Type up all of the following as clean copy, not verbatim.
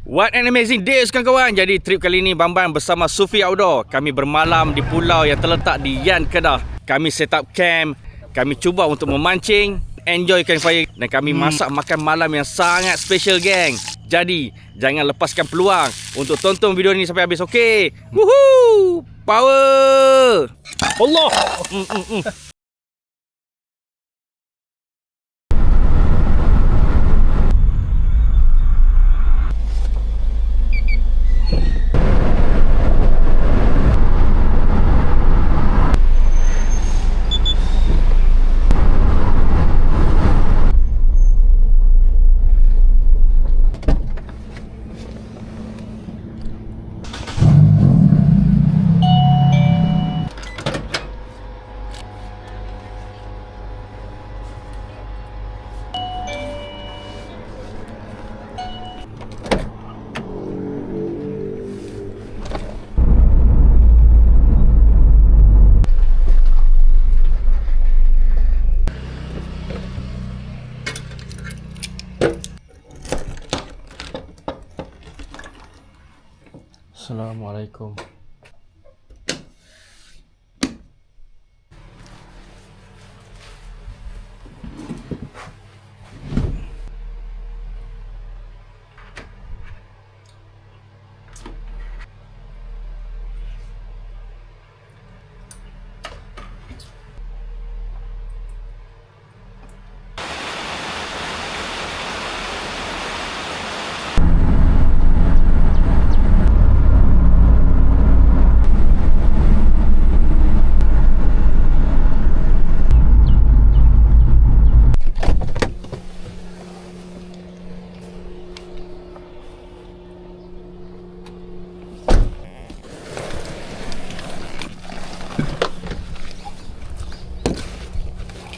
What an amazing day kawan-kawan. Jadi trip kali ini Bamban bersama Sufi Outdoor. Kami bermalam di pulau yang terletak di Yan Kedah. Kami set up camp. Kami cuba untuk memancing, enjoy campfire dan kami masak makan malam yang sangat special geng. Jadi jangan lepaskan peluang untuk tonton video ini sampai habis. Okey. Woohoo! Power! Allah. Assalamualaikum.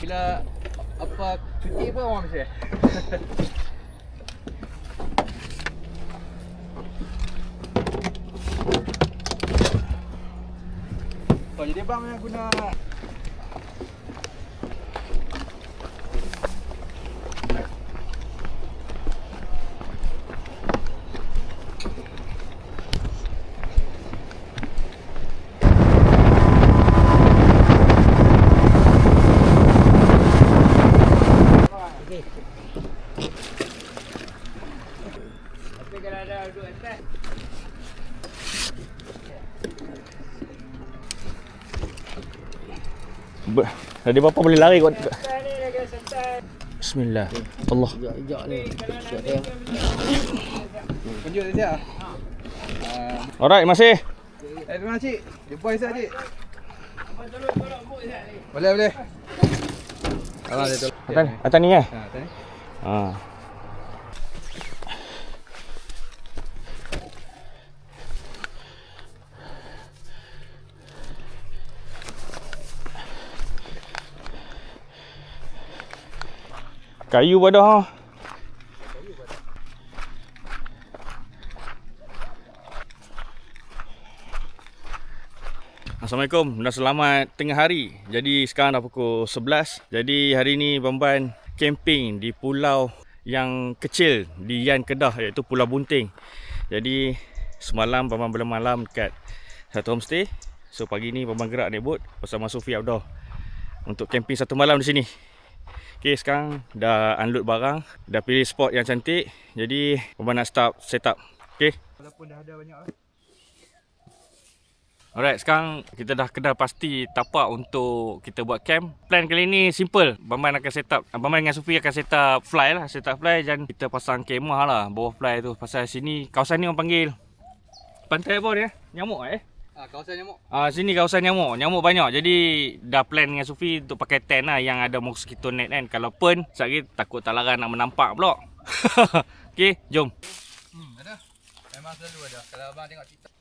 Bila apa cuti apa orang mesti? Oh, jadi bang yang guna Tadi bapa boleh lari kot. Bismillah. Allah. Sekejap ni. Tunjuk dia. Alright, masih. Terima kasih. Jumpa esok cik. Boleh. Kalau dia tolong. Atas ni eh? Ha, atas ni. Ha. Kayu pada ha. Assalamualaikum dan selamat tengah hari. Jadi sekarang dah pukul 11. Jadi hari ni Bamban camping di pulau yang kecil di Yan Kedah, iaitu Pulau Bunting. Jadi semalam Bamban bermalam dekat satu homestay. So pagi ni Bamban gerak naik bot bersama Sufi Outdoor untuk camping satu malam di sini. Okay, sekarang dah unload barang, dah pilih spot yang cantik. Jadi Bamban nak start set up. Okay. Walaupun dah ada banyak Alright, sekarang kita dah kena pasti tapak untuk kita buat camp. Plan kali ni simple. Bamban akan set up, Bamban dengan Sufi akan set up fly lah, set up fly dan kita pasang kemah lah bawah fly tu. Pasal sini, kawasan ni orang panggil pantai apa dia? Nyamuk kawasan nyamuk. Sini kawasan nyamuk. Nyamuk banyak. Jadi dah plan dengan Sufi untuk pakai tent lah yang ada mosquito net kan. Kalau pen, sekejap takut tak larang nak menampak pula. Okay, jom. Ada. Memang selalu ada. Kalau abang tengok TikTok.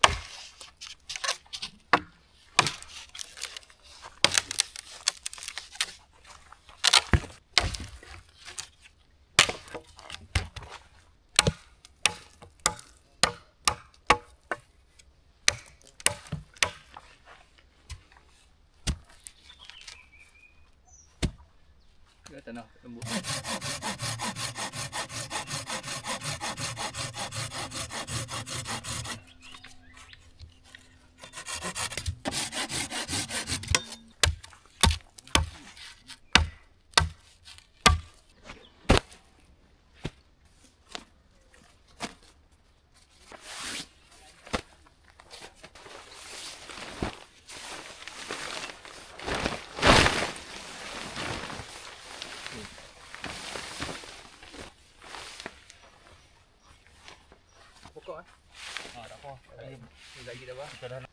Ke tanah lembut. apa. Lagi dah bah. Kita dah nak.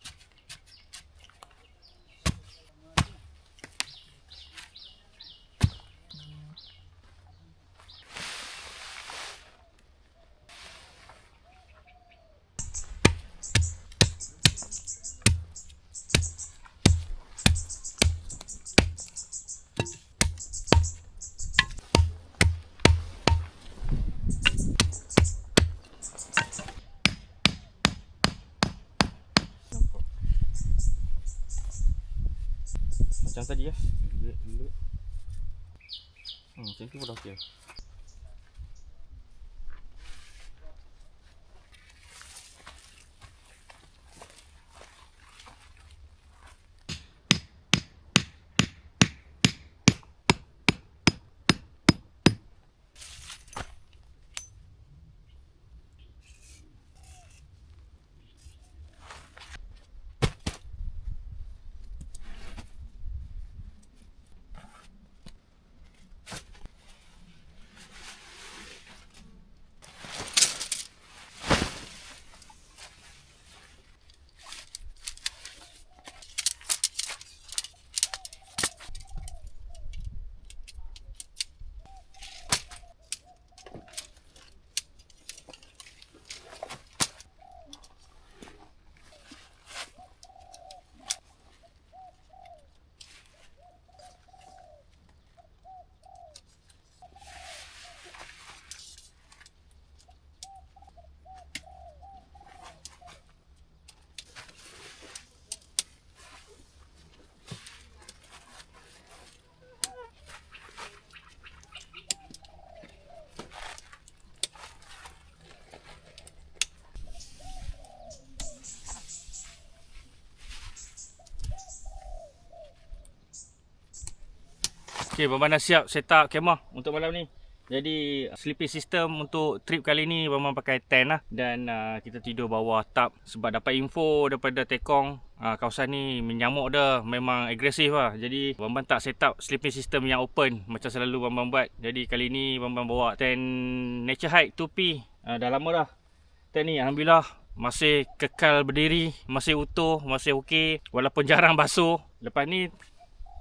Macam tadi ya. Dulu. Macam tu pun dah okey. Okay, Bambang dah siap set up kemah untuk malam ni. Jadi sleeping system untuk trip kali ni Bambang pakai tent lah. Dan kita tidur bawah tarp. Sebab dapat info daripada Tekong, kawasan ni menyamuk dah, memang agresif lah. Jadi Bambang tak set up sleeping system yang open macam selalu Bambang buat. Jadi kali ni Bambang bawa tent Nature Hike 2P. Dah lama dah tent ni, alhamdulillah masih kekal berdiri, masih utuh, masih okey walaupun jarang basuh. Lepas ni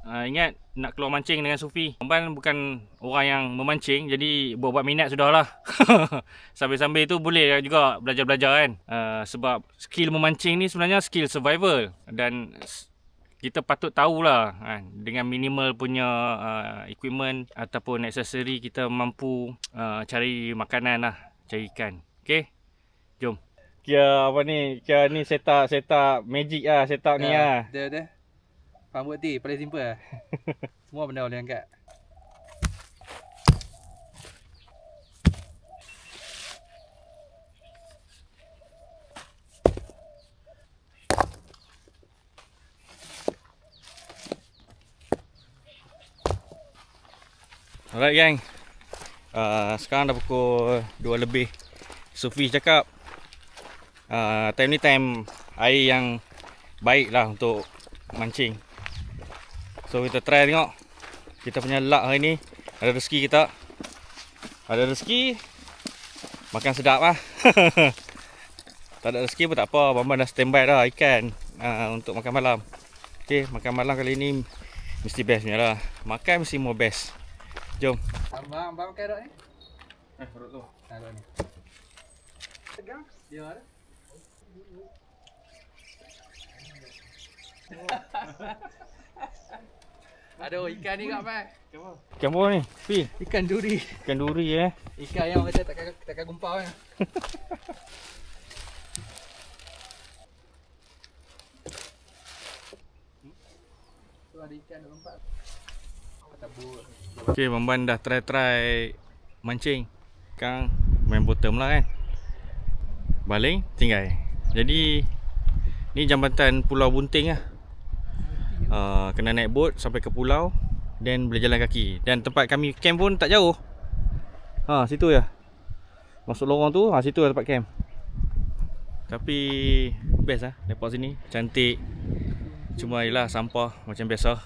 ingat nak keluar mancing dengan Sufi. Bambang bukan orang yang memancing, jadi buat minat sudah lah. Sambil-sambil tu boleh juga belajar-belajar kan. Sebab skill memancing ni sebenarnya skill survival. Dan kita patut tahulah kan, dengan minimal punya equipment ataupun aksesori kita mampu cari makanan lah, cari ikan. Okay, jom. Kira apa ni, kira ni setup magic lah, setup ni lah. Dah. Pambut ti paling simple lah. Semua benda boleh angkat. Alright gang, sekarang dah pukul 2 lebih. Sufi cakap time ni time air yang baik lah untuk mancing. So kita try tengok kita punya luck hari ni. Ada rezeki kita, ada rezeki makan sedap lah. Tak ada rezeki pun tak apa, Bambang dah standby dah ikan untuk makan malam. Okay, makan malam kali ni mesti best punya lah. Makan mesti more best. Jom. Abang pakai rod ni? Rod tu. Rod ni. Tegang? Dia ada? Aduh, ikan ni kat mai. Ikan apa ni? Pi. Ikan duri. Ikan duri Ikan yang orang kata takkan gumpau kan. Tu ada ikan dah lompat. Tabur. Okay, Bambang dah try mancing. Sekarang main bottom lah kan. Baling, tinggal. Jadi ni jambatan Pulau Bunting lah. Kena naik boat sampai ke pulau, dan boleh jalan kaki. Dan tempat kami camp pun tak jauh. Situ ya. Masuk lorong tu, situ lah tempat camp. Tapi best lah lepak sini, cantik. Cuma ialah sampah macam biasa.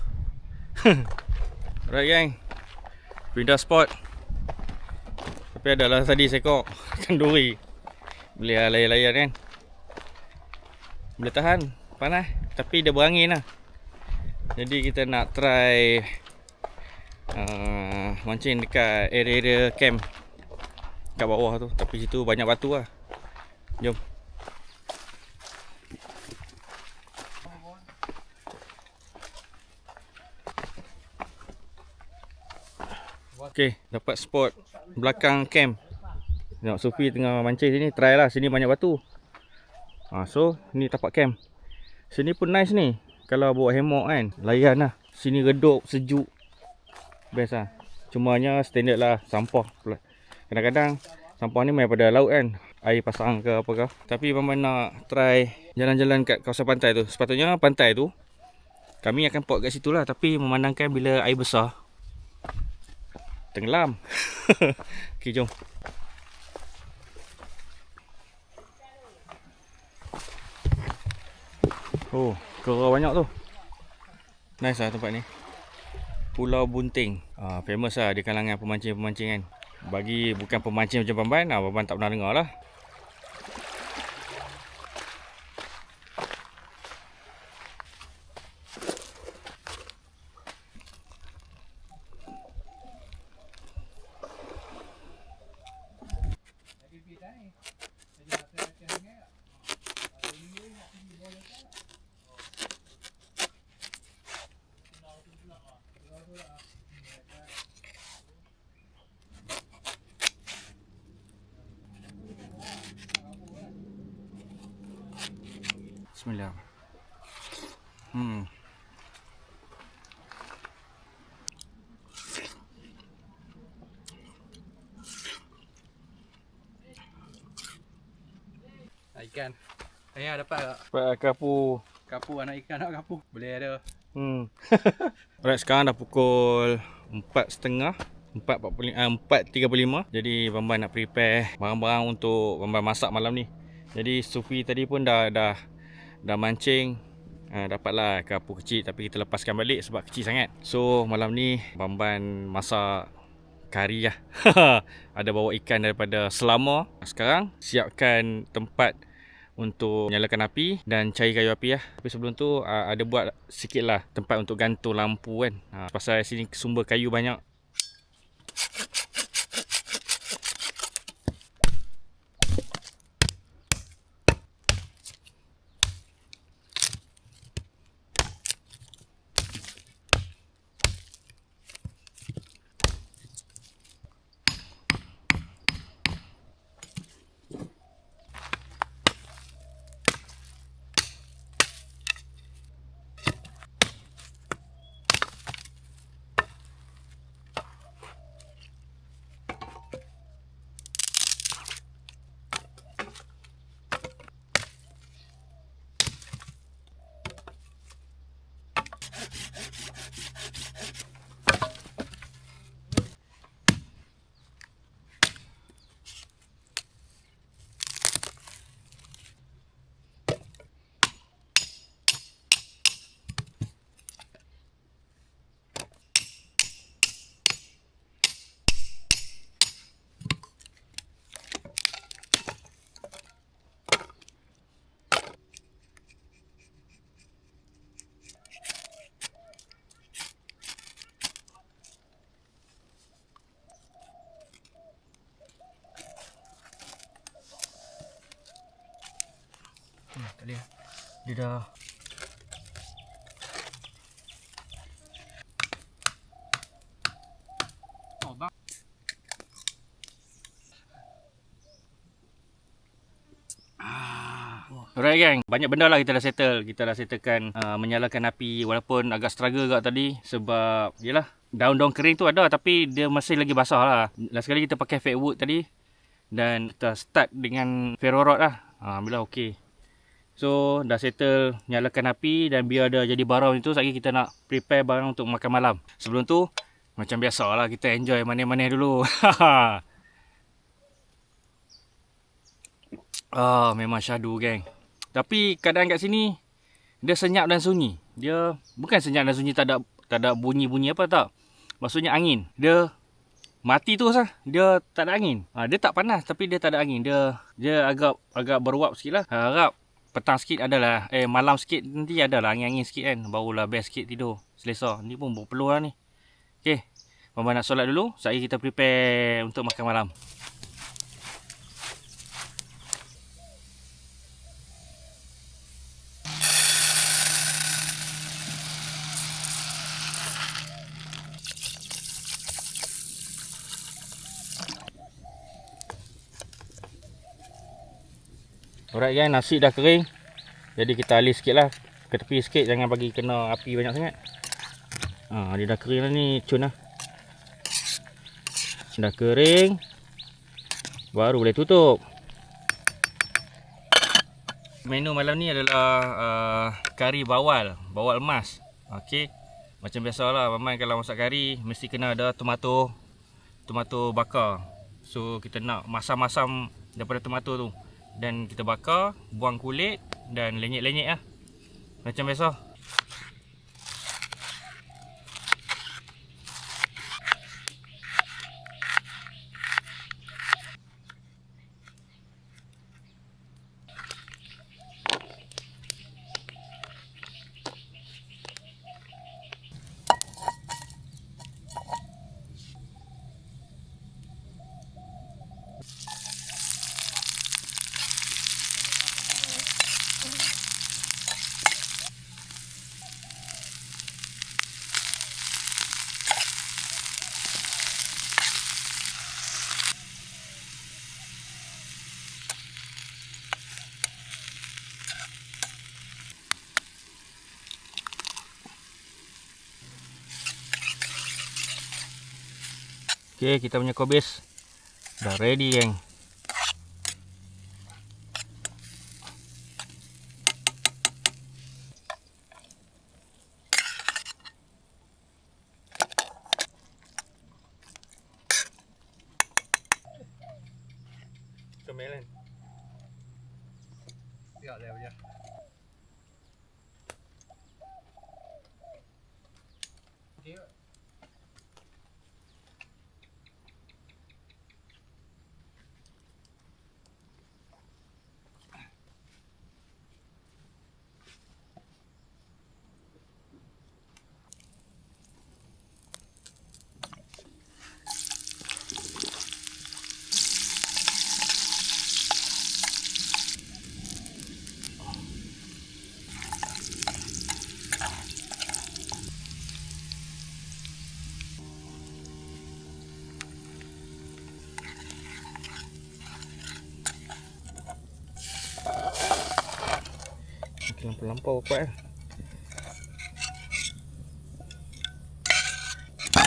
Alright gang, pindah spot. Tapi adalah tadi seekor ikan duri. Boleh layan-layan kan. Boleh tahan panas, tapi dia berangin lah. Jadi kita nak try mancing dekat area-area camp kat bawah tu. Tapi situ banyak batu lah. Jom. Okay, dapat spot belakang camp. Tengok Sufi tengah mancing sini. Try lah, sini banyak batu. So ni tapak camp. Sini pun nice ni. Kalau bawa hammock kan, layan lah. Sini redup, sejuk. Best lah. Cuma hanya standard lah, sampah. Kadang-kadang sampah ni main pada laut kan, air pasang ke apa ke. Tapi Bambang nak try jalan-jalan kat kawasan pantai tu. Sepatutnya pantai tu kami akan pot kat situ lah. Tapi memandangkan bila air besar, tenggelam. Okay, jom. Oh, kera banyak tu. Nice lah tempat ni. Pulau Bunting. Famous lah di kalangan pemancing-pemancing kan. Bagi bukan pemancing macam Bamban, Bamban tak pernah dengar lah. Bismillah. Ikan. Ayah dapat tak? Dapat kapu. Kapu anak ikan nak kapu. Boleh ada. Alright, sekarang dah pukul 4.30. 4.35. Jadi Bamban nak prepare barang-barang untuk Bamban masak malam ni. Jadi Sufi tadi pun dah mancing. Dapatlah kapu kecil, tapi kita lepaskan balik sebab kecil sangat. So malam ni Bamban masak kari lah. Ada bawa ikan daripada Selama. Sekarang siapkan tempat untuk nyalakan api dan cari kayu api lah. Tapi sebelum tu ada buat sikit lah tempat untuk gantung lampu kan. Pasal sini sumber kayu banyak. Tak boleh. Dia dah Alright gang, banyak benda lah kita dah settle. Kita dah settlekan menyalakan api. Walaupun agak struggle kat tadi. Sebab yelah, daun-daun kering tu ada, tapi dia masih lagi basah lah. Last sekali kita pakai fake wood tadi. Dan kita start dengan ferro rod lah. Alhamdulillah okey. So dah settle nyalakan api. Dan biar ada jadi barang itu, sekali kita nak prepare barang untuk makan malam. Sebelum tu macam biasa lah, kita enjoy manis-manis dulu. Memang syahdu geng. Tapi keadaan kat sini dia senyap dan sunyi. Dia bukan senyap dan sunyi, tak ada bunyi-bunyi apa tak. Maksudnya angin. Dia mati tu sah. Dia tak ada angin. Dia tak panas tapi dia tak ada angin. Dia agak beruap sikit lah. Harap petang sikit adalah malam sikit nanti adalah angin-angin sikit kan, barulah best sikit tidur selesa. Ni pun perlu lah ni. Okey, Bamba nak solat dulu, saya kita prepare untuk makan malam. Alright guys, nasi dah kering. Jadi kita alih sikit lah ke tepi sikit, jangan bagi kena api banyak sangat. Dia dah kering lah ni, cun lah. Dah kering, baru boleh tutup. Menu malam ni adalah kari bawal emas. Okey, macam biasalah Maman kalau masak kari mesti kena ada tomato bakar. So kita nak masam-masam daripada tomato tu, dan kita bakar, buang kulit dan lenyek-lenyek lah macam biasa. Okey, kita punya kobis dah ready geng. Comel kan? Siap dah punya. Okey. Lampau kuat.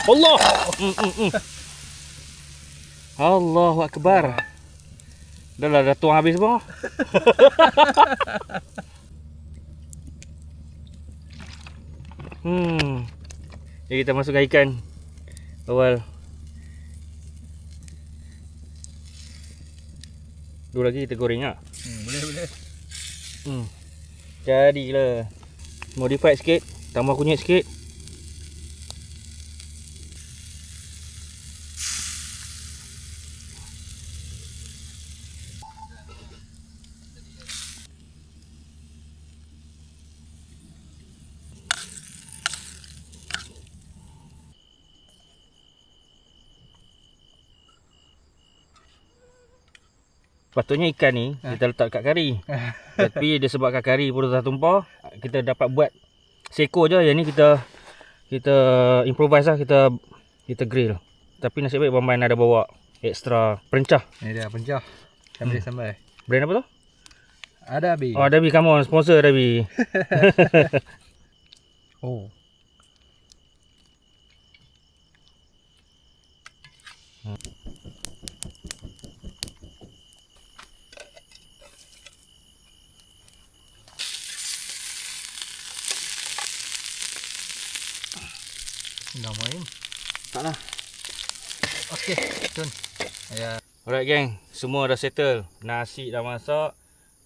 Allah. Allahu Akbar. Dah tuang habis semua. Jadi kita masukkan ikan awal. Dua lagi kita goreng tak? Boleh. Jadilah. Modified sikit, tambah kunyit sikit. Patutnya ikan ni kita letak kat kari. Tapi disebabkan kari pun dah tumpah, kita dapat buat seko je. Yang ni kita improvise lah, kita grill. Tapi nasib baik Bamban ada bawa ekstra perencah. Ni dia pencah. Kan boleh sambal. Brand apa tu? Adabi. Oh, Adabi, come on, sponsor Adabi. Oh. Dah main. Taklah. Okey, Tun. Ya. Alright geng, semua dah settle. Nasi dah masak,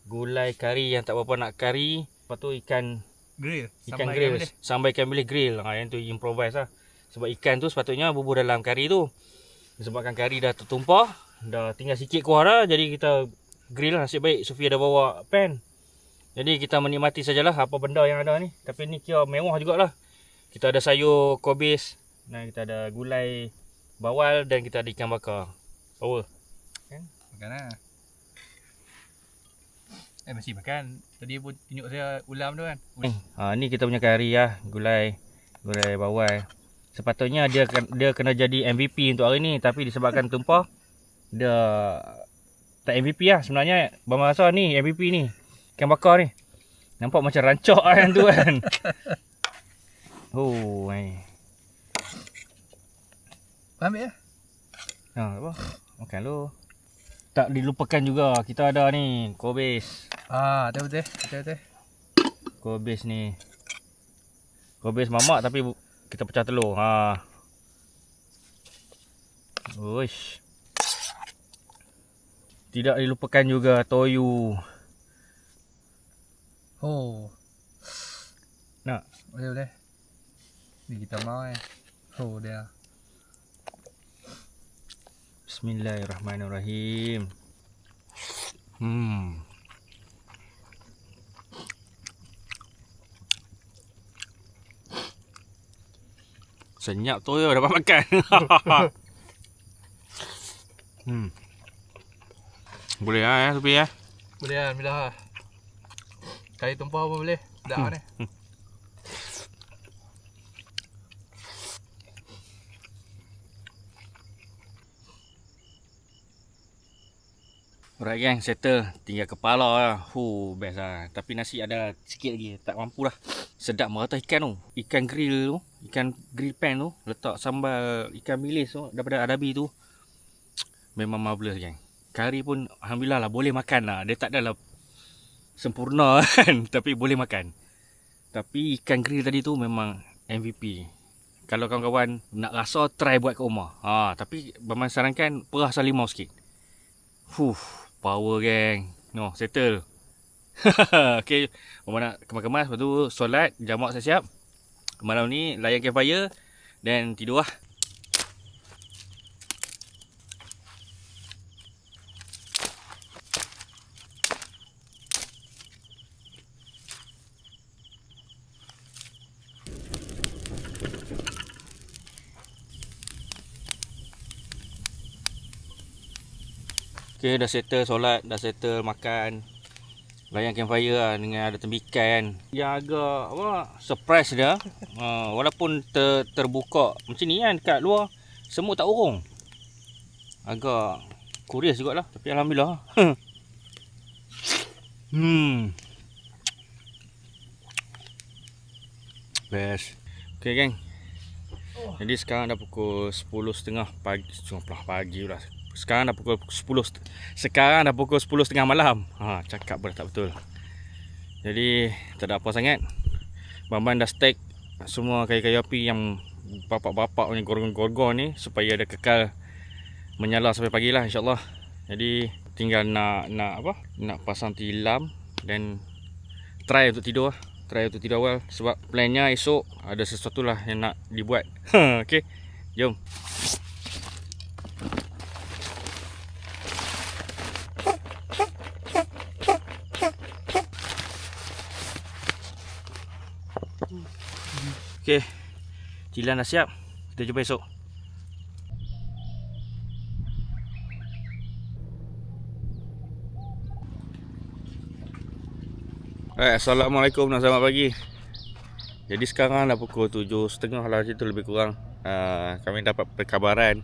gulai kari yang tak berapa nak kari, lepas tu ikan Grill. grill, sampai ikan bilis grill. Yang tu improvise lah. Sebab ikan tu sepatutnya bubur dalam kari tu. Disebabkan kari dah tertumpah, dah tinggal sikit kuah dah, jadi kita grill lah. Nasib baik Sofia dah bawa pan. Jadi kita menikmati sajalah apa benda yang ada ni. Tapi ni kira mewah jugalah. Kita ada sayur kobis, dan kita ada gulai bawal, dan kita ada ikan bakar. Power. Makan lah. Masih makan. Tadi pun tunjuk saya ulam tu kan. Ni kita punya kari lah, gulai bawal. Sepatutnya dia kena jadi MVP untuk hari ni, tapi disebabkan tumpah, dia tak MVP lah. Sebenarnya Bang Rasa ni MVP ni, ikan bakar ni. Nampak macam rancak kan tu kan. Ambil lah. Apa? Makan lu. Tak dilupakan juga, kita ada ni kobis. Betul. Kobis ni. Kobis mamak tapi kita pecah telur. Uish. Tidak dilupakan juga toyu. Nak? Boleh. Ni kita mau dia. Bismillahirrahmanirrahim. Senyap tu ya dapat makan. Boleh lah Supi ya. Boleh lah, bila lah. Kali tumpah pun boleh. Dah ni. Alright gang, settle. Tinggal kepala lah. Best lah. Tapi nasi ada sikit lagi. Tak mampu lah. Sedap merata ikan tu. Ikan grill tu. Ikan grill pan tu. Letak sambal ikan bilis tu daripada Adabi tu. Memang marvelous gang. Kari pun alhamdulillah lah boleh makan lah. Dia tak adalah sempurna kan. Tapi boleh makan. Tapi ikan grill tadi tu memang MVP. Kalau kawan-kawan nak rasa, try buat kat rumah. Tapi Baman sarankan perah salimau sikit. Power gang. Settle. Okay, Baman nak kemas-kemas. Lepas tu solat, jamak siap-siap. Malam ni layan campfire dan tidur lah. Okay, dah settle solat, dah settle makan. Layan campfire lah dengan ada tembikan. Yang agak surprise dia. Walaupun terbuka macam ni kan kat luar, semut tak urung. Agak curious jugalah. Tapi alhamdulillah. Best. Okay geng. Jadi sekarang dah pukul 10.30 pagi. Pagi lah. Sekarang dah pukul 10. Sekarang dah pukul 10.30 malam. Cakap dah tak betul. Jadi tak ada apa sangat. Bamban dah stack semua kayu-kayu api yang bapak-bapak punya gorgon-gorgon ni supaya dia kekal menyala sampai pagi lah insya-Allah. Jadi tinggal nak pasang tilam dan try untuk tidur lah. Try untuk tidur awal sebab plannya esok ada sesuatu lah yang nak dibuat. Okay, jom. Okay, tilam dah siap. Kita jumpa esok. Assalamualaikum dan selamat pagi. Jadi sekarang dah pukul 7.30 lah, macam tu lebih kurang. Kami dapat perkabaran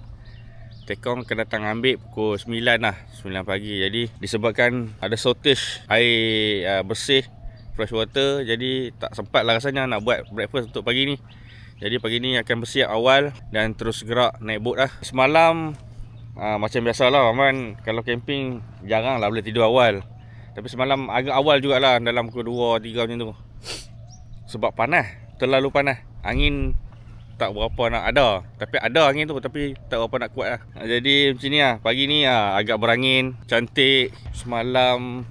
Tekong akan datang ambil pukul 9 lah, 9 pagi. Jadi disebabkan ada shortage air bersih, fresh water, jadi tak sempat lah rasanya nak buat breakfast untuk pagi ni. Jadi pagi ni akan bersiap awal dan terus gerak naik bot lah. Semalam macam biasa lah Maman, kalau camping jarang lah boleh tidur awal. Tapi semalam agak awal jugalah, dalam pukul 2, 3 macam tu. Sebab panas, terlalu panas. Angin tak berapa nak ada. Tapi ada angin tu, tapi tak berapa nak kuat lah. Jadi macam ni lah, pagi ni agak berangin, cantik. Semalam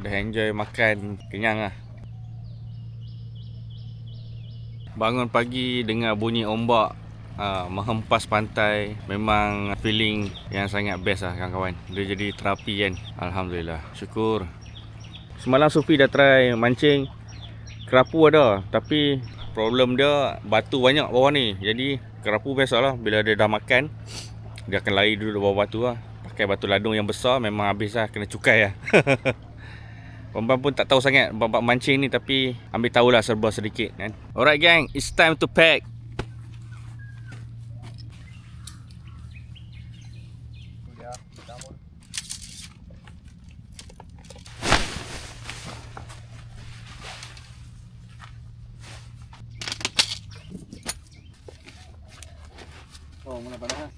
dah enjoy makan, kenyang lah. Bangun pagi dengar bunyi ombak menghempas pantai. Memang feeling yang sangat best lah kawan-kawan. Dia jadi terapi kan. Alhamdulillah, syukur. Semalam Sufi dah try mancing kerapu ada, tapi problem dia batu banyak bawah ni. Jadi kerapu biasalah bila dia dah makan, dia akan lari duduk bawah batu lah. Pakai batu ladung yang besar memang habis lah, kena cukai lah. Bambang pun tak tahu sangat bab mancing ni, tapi ambil tahulah serba sedikit kan. Alright gang, it's time to pack. Oh, mana panas?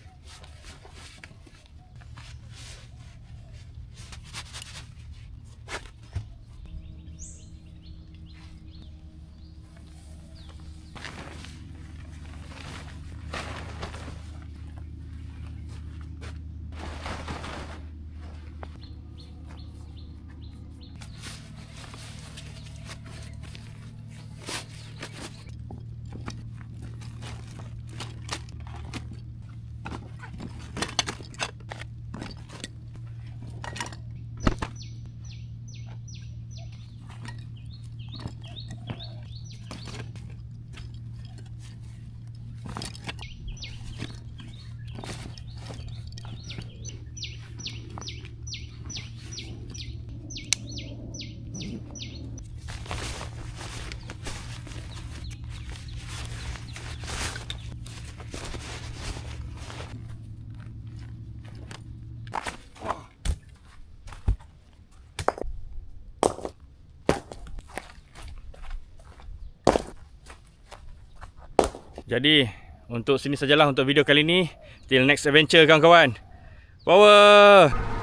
Jadi untuk sini sajalah untuk video kali ni. Till next adventure kawan-kawan. Power!